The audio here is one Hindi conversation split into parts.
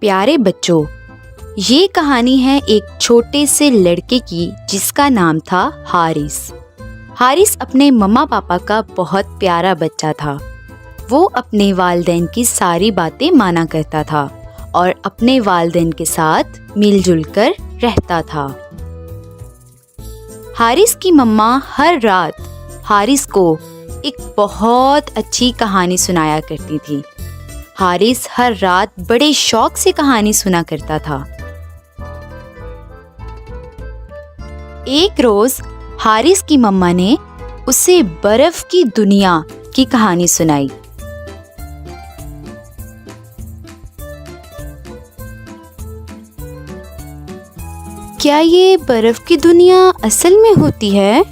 प्यारे बच्चों, ये कहानी है एक छोटे से लड़के की जिसका नाम था हारिस। हारिस अपने मम्मा पापा का बहुत प्यारा बच्चा था। वो अपने वालिदैन की सारी बातें माना करता था और अपने वालिदैन के साथ मिलजुल कर रहता था। हारिस की मम्मा हर रात हारिस को एक बहुत अच्छी कहानी सुनाया करती थी। हारिस हर रात बड़े शौक से कहानी सुना करता था। एक रोज हारिस की मम्मा ने उसे बर्फ की दुनिया की कहानी सुनाई। क्या ये बर्फ की दुनिया असल में होती है?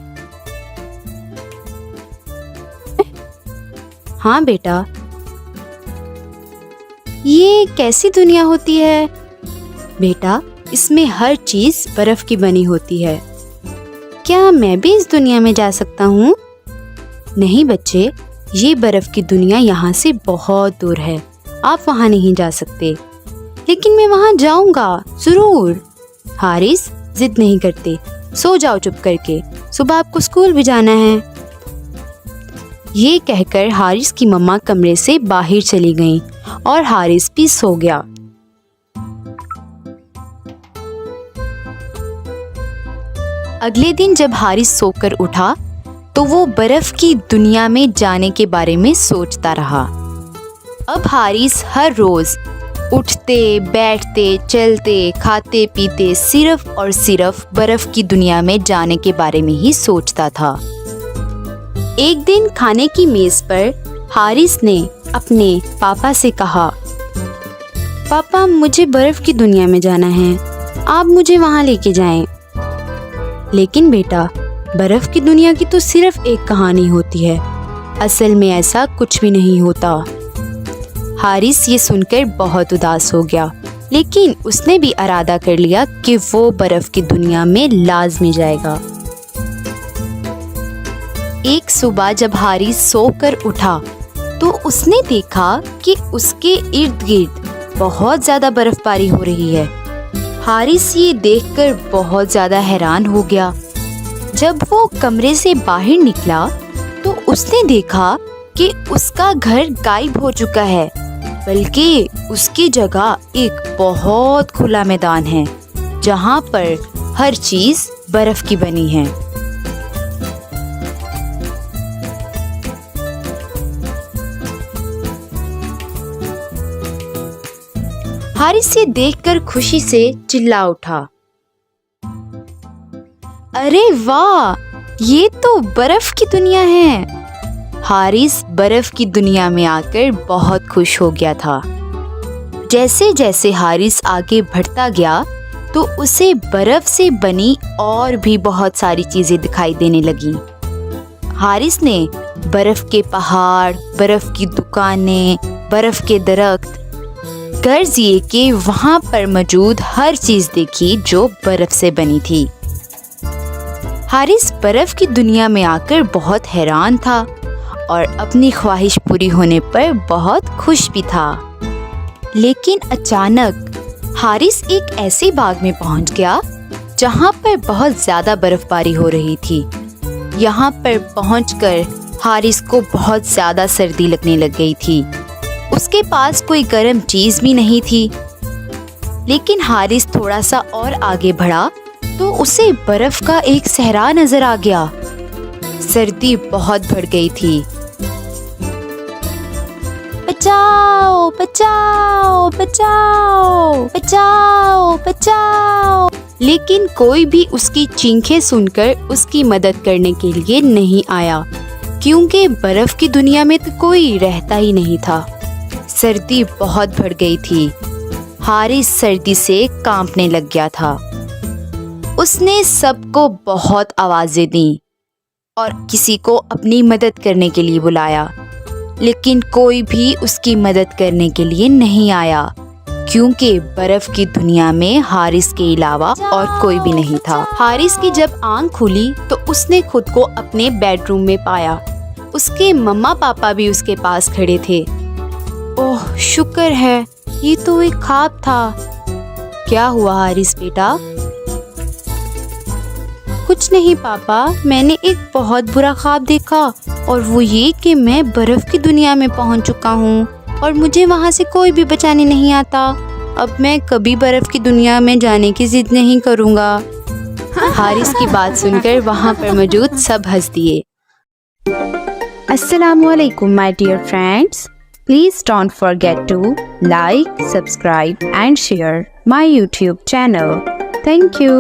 हाँ बेटा। ये कैसी दुनिया होती है? बेटा, इसमें हर चीज बर्फ की बनी होती है। क्या मैं भी इस दुनिया में जा सकता हूँ? नहीं बच्चे, ये बर्फ की दुनिया यहाँ से बहुत दूर है, आप वहाँ नहीं जा सकते। लेकिन मैं वहाँ जाऊँगा जरूर। हारिस, जिद नहीं करते, सो जाओ चुप करके, सुबह आपको स्कूल भी जाना है। ये कहकर हारिस की मम्मा कमरे से बाहर चली गईं और हारिस भी सो गया। अगले दिन जब हारिस सोकर उठा तो वो बर्फ की दुनिया में जाने के बारे में सोचता रहा। अब हारिस हर रोज उठते, बैठते, चलते, खाते, पीते सिर्फ और सिर्फ बर्फ की दुनिया में जाने के बारे में ही सोचता था। एक दिन खाने की मेज पर हारिस ने अपने पापा से कहा, पापा, मुझे बर्फ की दुनिया में जाना है, आप मुझे वहाँ लेके जाएं। लेकिन बेटा, बर्फ की दुनिया की तो सिर्फ एक कहानी होती है, असल में ऐसा कुछ भी नहीं होता। हारिस ये सुनकर बहुत उदास हो गया, लेकिन उसने भी इरादा कर लिया कि वो बर्फ की दुनिया में लाजमी जाएगा। एक सुबह जब हारिस सोकर उठा तो उसने देखा कि उसके इर्द गिर्द बहुत ज्यादा बर्फबारी हो रही है। हारिस ये देखकर बहुत ज्यादा हैरान हो गया। जब वो कमरे से बाहर निकला तो उसने देखा कि उसका घर गायब हो चुका है, बल्कि उसकी जगह एक बहुत खुला मैदान है जहाँ पर हर चीज बर्फ की बनी है। हारिस ये देखकर खुशी से चिल्ला उठा, अरे वाह, ये तो बर्फ की दुनिया है। हारिस बर्फ की दुनिया में आकर बहुत खुश हो गया था। जैसे जैसे हारिस आगे बढ़ता गया तो उसे बर्फ से बनी और भी बहुत सारी चीजें दिखाई देने लगी। हारिस ने बर्फ के पहाड़, बर्फ की दुकानें, बर्फ के दरख्त, गर्ज ये कि वहां पर मौजूद हर चीज देखी जो बर्फ से बनी थी। हारिस बर्फ की दुनिया में आकर बहुत हैरान था और अपनी ख्वाहिश पूरी होने पर बहुत खुश भी था। लेकिन अचानक हारिस एक ऐसे बाग में पहुंच गया जहां पर बहुत ज्यादा बर्फबारी हो रही थी। यहाँ पर पहुंचकर हारिस को बहुत ज्यादा सर्दी लगने लग गई थी। उसके पास कोई गर्म चीज भी नहीं थी। लेकिन हारिस थोड़ा सा और आगे बढ़ा तो उसे बर्फ का एक सहरा नजर आ गया। सर्दी बहुत बढ़ गई थी। बचाओ, बचाओ, बचाओ, बचाओ, बचाओ। लेकिन कोई भी उसकी चीखें सुनकर उसकी मदद करने के लिए नहीं आया, क्योंकि बर्फ की दुनिया में तो कोई रहता ही नहीं था। सर्दी बहुत बढ़ गई थी। हारिस सर्दी से कांपने लग गया था। उसने सबको बहुत आवाजें दी और किसी को अपनी मदद करने के लिए बुलाया, लेकिन कोई भी उसकी मदद करने के लिए नहीं आया, क्योंकि बर्फ की दुनिया में हारिस के अलावा और कोई भी नहीं था। हारिस की जब आंख खुली तो उसने खुद को अपने बेडरूम में पाया। उसके मम्मा पापा भी उसके पास खड़े थे। ओह शुक्र है, ये तो एक ख्वाब था। क्या हुआ हारिस बेटा? कुछ नहीं पापा, मैंने एक बहुत बुरा ख्वाब देखा और वो ये कि मैं बर्फ की दुनिया में पहुंच चुका हूँ और मुझे वहाँ से कोई भी बचाने नहीं आता। अब मैं कभी बर्फ की दुनिया में जाने की जिद नहीं करूँगा। हारिस की बात सुनकर वहाँ पर मौजूद सब हंस दिए। Assalamualaikum my dear friends. Please don't forget to like, subscribe and share my YouTube channel. Thank you.